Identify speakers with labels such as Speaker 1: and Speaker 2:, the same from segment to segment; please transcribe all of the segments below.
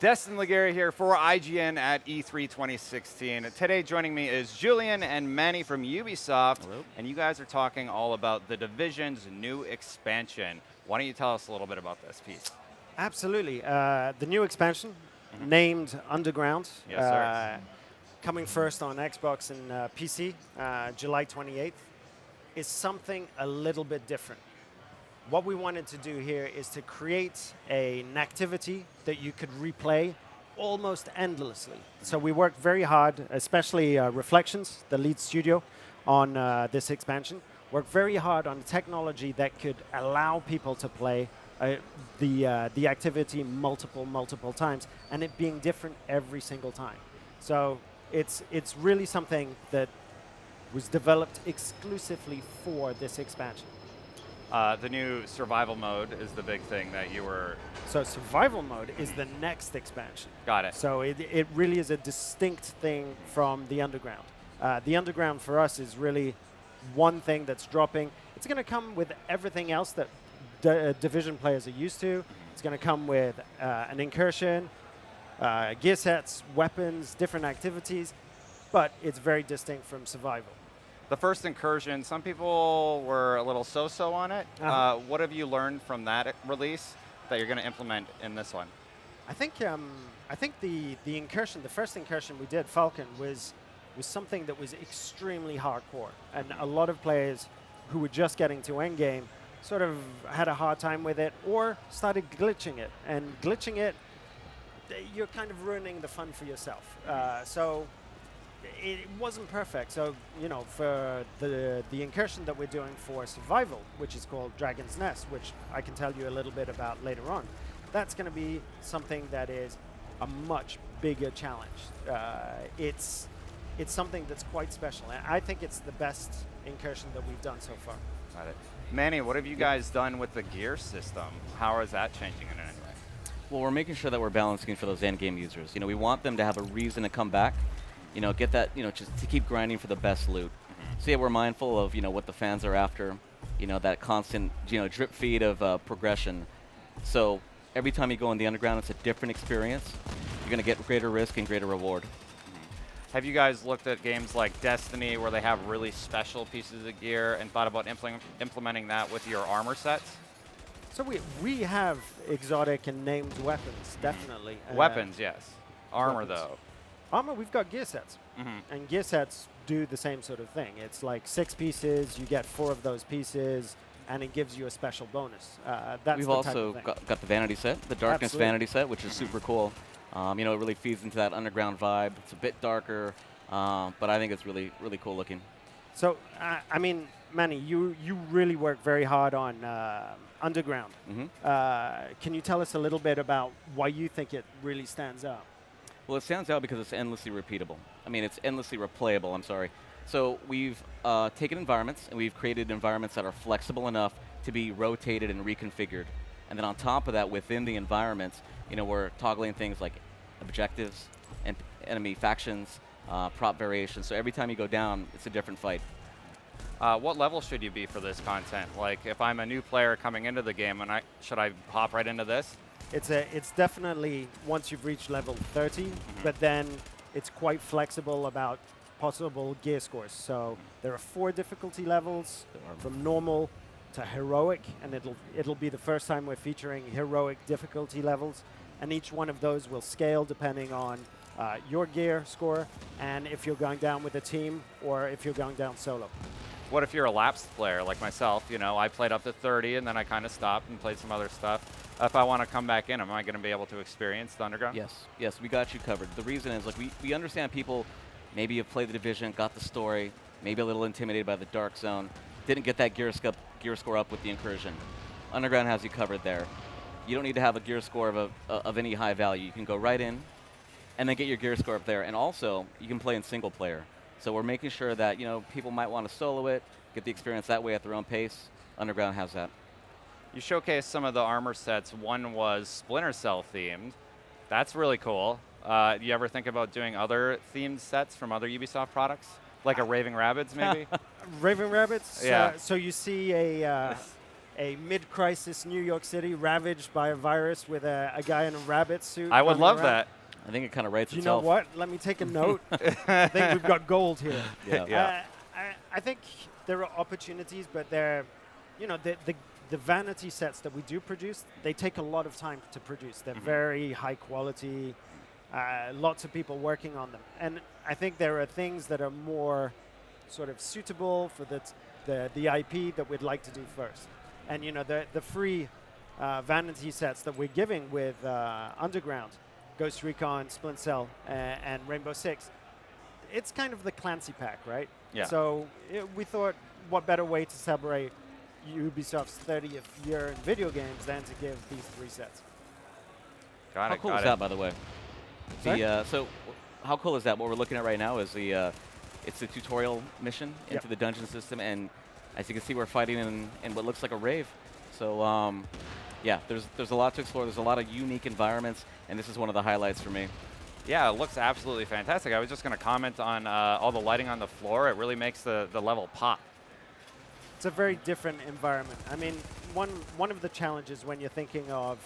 Speaker 1: Destin here for IGN at E3 2016. Today joining me is Julian and Manny from Ubisoft.
Speaker 2: Hello.
Speaker 1: And you guys are talking all about The Division's new expansion. Why don't you tell us a little bit about this piece?
Speaker 3: Absolutely. The new expansion, named Underground,
Speaker 1: Yes, sir.
Speaker 3: coming first on Xbox and PC, July 28th, is something a little bit different. What we wanted to do here is to create an activity that you could replay almost endlessly. So we worked very hard, especially Reflections, the lead studio on this expansion, worked very hard on technology that could allow people to play the activity multiple times, and it being different every single time. So it's really something that was developed exclusively for this expansion.
Speaker 1: The new survival mode is the big thing that you were...
Speaker 3: So survival mode is the next expansion.
Speaker 1: Got it.
Speaker 3: So it really is a distinct thing from the Underground. The Underground for us is really one thing that's dropping. It's going to come with everything else that Division players are used to. It's going to come with an incursion, gear sets, weapons, different activities, but it's very distinct from survival.
Speaker 1: The first incursion, some people were a little so-so on it. What have you learned from that release that you're going to implement in this one?
Speaker 3: I think the incursion, the first incursion we did, Falcon, was something that was extremely hardcore, and a lot of players who were just getting to endgame sort of had a hard time with it or started glitching it. And glitching it, you're kind of ruining the fun for yourself. So it wasn't perfect. So, you know, for the incursion that we're doing for survival, which is called Dragon's Nest, which I can tell you a little bit about later on, that's going to be something that is a much bigger challenge. It's something that's quite special. And I think it's the best incursion that we've done so far.
Speaker 1: Got it. Manny, what have you guys done with the gear system? How is that changing in any way?
Speaker 2: Well, we're making sure that we're balancing for those end game users. You know, we want them to have a reason to come back. You know, get that, you know, just to keep grinding for the best loot. So yeah, we're mindful of, you know, what the fans are after, you know, that constant, you know, drip feed of progression. So every time you go in the Underground, it's a different experience. You're going to get greater risk and greater reward.
Speaker 1: Have you guys looked at games like Destiny where they have really special pieces of gear and thought about implementing that with your armor sets?
Speaker 3: So we have exotic and named weapons, definitely.
Speaker 1: Weapons, yes. Armor,
Speaker 3: weapons.
Speaker 1: though.
Speaker 3: Armor, we've got gear sets. And gear sets do the same sort of thing. It's like 6 pieces, you get 4 of those pieces, and it gives you a special bonus. That's
Speaker 2: We've
Speaker 3: the
Speaker 2: also
Speaker 3: type of thing.
Speaker 2: got the Vanity set, the Darkness
Speaker 3: Absolutely.
Speaker 2: Vanity set, which is super cool. You know, it really feeds into that Underground vibe. It's a bit darker, but I think it's really, really cool looking.
Speaker 3: So, I mean, Manny, you really work very hard on Underground. Can you tell us a little bit about why you think it really stands out?
Speaker 2: Well, it stands out because it's endlessly repeatable. I mean, it's endlessly replayable, I'm sorry. So we've taken environments, and we've created environments that are flexible enough to be rotated and reconfigured. And then on top of that, within the environments, you know, we're toggling things like objectives, and enemy factions, prop variations. So every time you go down, it's a different fight.
Speaker 1: What level should you be for this content? Like, if I'm a new player coming into the game, and should I hop right into this?
Speaker 3: It's definitely once you've reached level 30, but then it's quite flexible about possible gear scores. So there are 4 difficulty levels from normal to heroic, and it'll be the first time we're featuring heroic difficulty levels, and each one of those will scale depending on your gear score and if you're going down with a team or if you're going down solo.
Speaker 1: What if you're a lapsed player like myself? You know, I played up to 30 and then I kind of stopped and played some other stuff. If I want to come back in, am I going to be able to experience the Underground?
Speaker 2: Yes, we got you covered. The reason is, like, we understand people maybe have played the Division, got the story, maybe a little intimidated by the Dark Zone, didn't get that gear score up with the Incursion. Underground has you covered there. You don't need to have a gear score of any high value. You can go right in and then get your gear score up there. And also, you can play in single player. So we're making sure that, you know, people might want to solo it, get the experience that way at their own pace. Underground has that.
Speaker 1: You showcased some of the armor sets. One was Splinter Cell themed. That's really cool. You ever think about doing other themed sets from other Ubisoft products? Like a Raving Rabbids, maybe?
Speaker 3: Raving Rabbits?
Speaker 1: Yeah.
Speaker 3: So you see a a mid-crisis New York City ravaged by a virus with a guy in a rabbit suit.
Speaker 1: I would
Speaker 3: running
Speaker 1: love
Speaker 3: around.
Speaker 1: that.
Speaker 2: I think it kind of writes
Speaker 3: Do you know
Speaker 2: itself.
Speaker 3: what? Let me take a note. I think we've got gold here.
Speaker 2: Yeah.
Speaker 1: Yeah.
Speaker 3: I think there are opportunities, but they're, you know, the vanity sets that we do produce, they take a lot of time to produce. They're very high quality, lots of people working on them. And I think there are things that are more sort of suitable for the IP that we'd like to do first. And you know, the free vanity sets that we're giving with Underground, Ghost Recon, Splinter Cell, and Rainbow Six, it's kind of the Clancy pack, right?
Speaker 1: Yeah.
Speaker 3: So we thought, what better way to celebrate Ubisoft's 30th year in video games than to give these 3 sets.
Speaker 1: Got
Speaker 2: How
Speaker 1: it.
Speaker 2: cool
Speaker 1: got
Speaker 2: is
Speaker 1: it.
Speaker 2: that, by the way?
Speaker 3: Sorry?
Speaker 2: So how cool is that? What we're looking at right now is it's the tutorial mission into the dungeon system, and as you can see, we're fighting in what looks like a rave. So yeah, there's a lot to explore. There's a lot of unique environments, and this is one of the highlights for me.
Speaker 1: Yeah, it looks absolutely fantastic. I was just going to comment on all the lighting on the floor. It really makes the level pop.
Speaker 3: It's a very different environment. I mean, one of the challenges when you're thinking of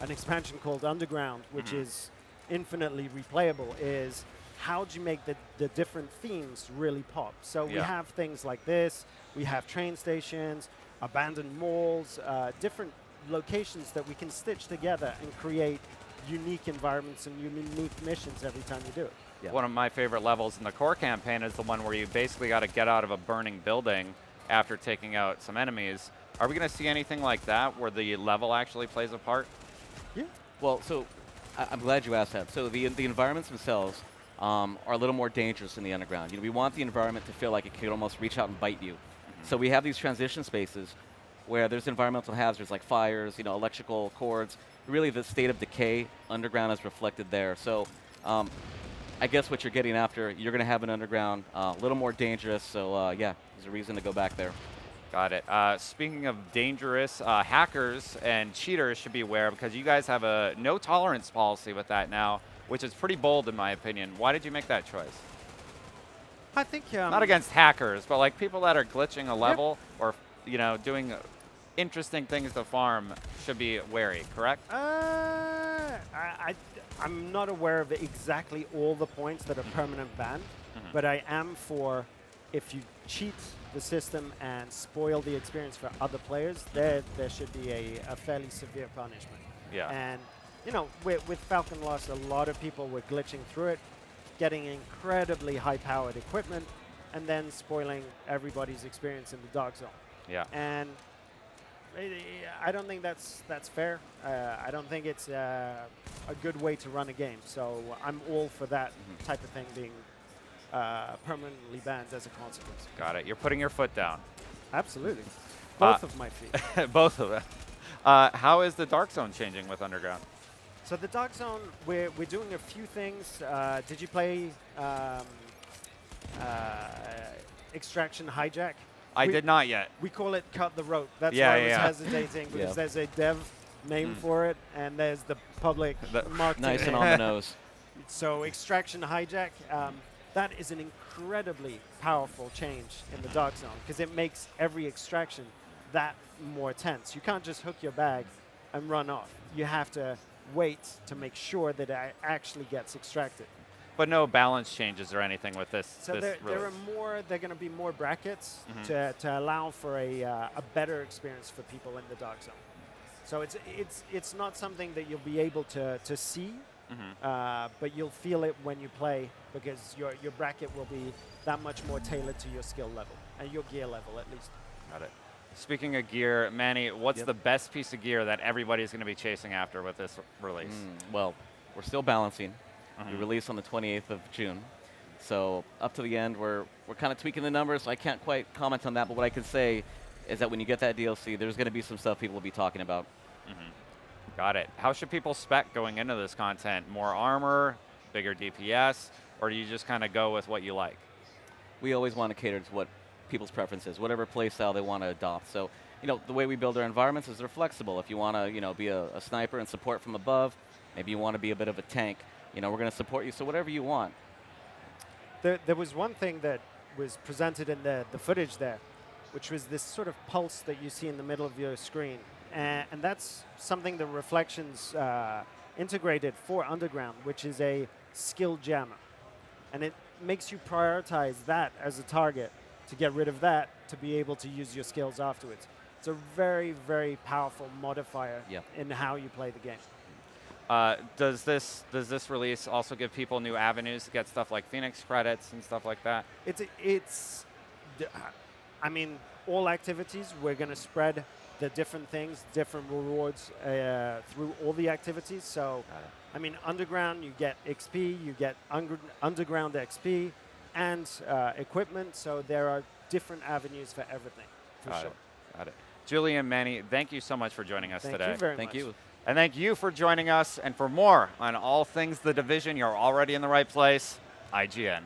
Speaker 3: an expansion called Underground, which is infinitely replayable, is how do you make the different themes really pop? So we have things like this. We have train stations, abandoned malls, different locations that we can stitch together and create unique environments and unique missions every time you do it.
Speaker 2: Yeah.
Speaker 1: One of my favorite levels in the core campaign is the one where you basically got to get out of a burning building after taking out some enemies. Are we going to see anything like that where the level actually plays a part?
Speaker 3: Yeah.
Speaker 2: Well, so I'm glad you asked that. So the environments themselves are a little more dangerous in the underground. You know, we want the environment to feel like it could almost reach out and bite you. So we have these transition spaces where there's environmental hazards like fires, you know, electrical cords. Really, the state of decay underground is reflected there. So I guess what you're getting after, you're going to have an underground a little more dangerous. So yeah, there's a reason to go back there.
Speaker 1: Got it. Speaking of dangerous, hackers and cheaters should be aware because you guys have a no tolerance policy with that now, which is pretty bold in my opinion. Why did you make that choice?
Speaker 3: I think
Speaker 1: Not against hackers, but like people that are glitching a level or you know doing interesting things to farm should be wary. Correct?
Speaker 3: I'm not aware of exactly all the points that are permanent banned, but I am for if you cheat the system and spoil the experience for other players, there should be a fairly severe punishment.
Speaker 1: Yeah.
Speaker 3: And you know, with Falcon Lost, a lot of people were glitching through it, getting incredibly high-powered equipment, and then spoiling everybody's experience in the dark zone.
Speaker 1: Yeah.
Speaker 3: And I don't think that's fair. I don't think it's a good way to run a game. So I'm all for that type of thing being permanently banned as a consequence.
Speaker 1: Got it. You're putting your foot down.
Speaker 3: Absolutely. Both of my feet.
Speaker 1: Both of them. How is the Dark Zone changing with Underground?
Speaker 3: So the Dark Zone, we're doing a few things. Did you play Extraction Hijack?
Speaker 1: I did not yet.
Speaker 3: We call it Cut the Rope. That's
Speaker 1: Yeah,
Speaker 3: why I was
Speaker 1: yeah.
Speaker 3: hesitating because there's a dev name for it, and there's the public marketing.
Speaker 2: Nice and on the nose.
Speaker 3: So Extraction Hijack, that is an incredibly powerful change in the Dark Zone because it makes every extraction that more tense. You can't just hook your bag and run off. You have to wait to make sure that it actually gets extracted.
Speaker 1: But no balance changes or anything with this.
Speaker 3: So there are more. There are going to be more brackets to allow for a better experience for people in the Dark Zone. So it's not something that you'll be able to see, but you'll feel it when you play because your bracket will be that much more tailored to your skill level and your gear level at least.
Speaker 1: Got it. Speaking of gear, Manny, what's the best piece of gear that everybody's going to be chasing after with this release?
Speaker 2: Well, we're still balancing. We release on the 28th of June. So up to the end, we're kind of tweaking the numbers. So I can't quite comment on that, but what I can say is that when you get that DLC, there's going to be some stuff people will be talking about.
Speaker 1: Got it. How should people spec going into this content? More armor, bigger DPS, or do you just kind of go with what you like?
Speaker 2: We always want to cater to what people's preferences, whatever play style they want to adopt. So, you know, the way we build our environments is they're flexible. If you want to, you know, be a sniper and support from above, maybe you want to be a bit of a tank, you know, we're going to support you. So whatever you want.
Speaker 3: There was one thing that was presented in the footage there which was this sort of pulse that you see in the middle of your screen. And that's something that Reflections integrated for Underground, which is a skill jammer. And it makes you prioritize that as a target to get rid of that to be able to use your skills afterwards. It's a very, very powerful modifier in how you play the game.
Speaker 1: Does this release also give people new avenues to get stuff like Phoenix credits and stuff like that?
Speaker 3: I mean, all activities, we're going to spread the different things, different rewards through all the activities. So, I mean, Underground, you get XP, you get Underground XP, and equipment. So there are different avenues for everything, for sure.
Speaker 1: Got it. Julian, Manny, thank you so much for joining us today.
Speaker 3: Thank you very much.
Speaker 2: Thank you.
Speaker 1: And thank you for joining us. And for more on all things The Division, you're already in the right place, IGN.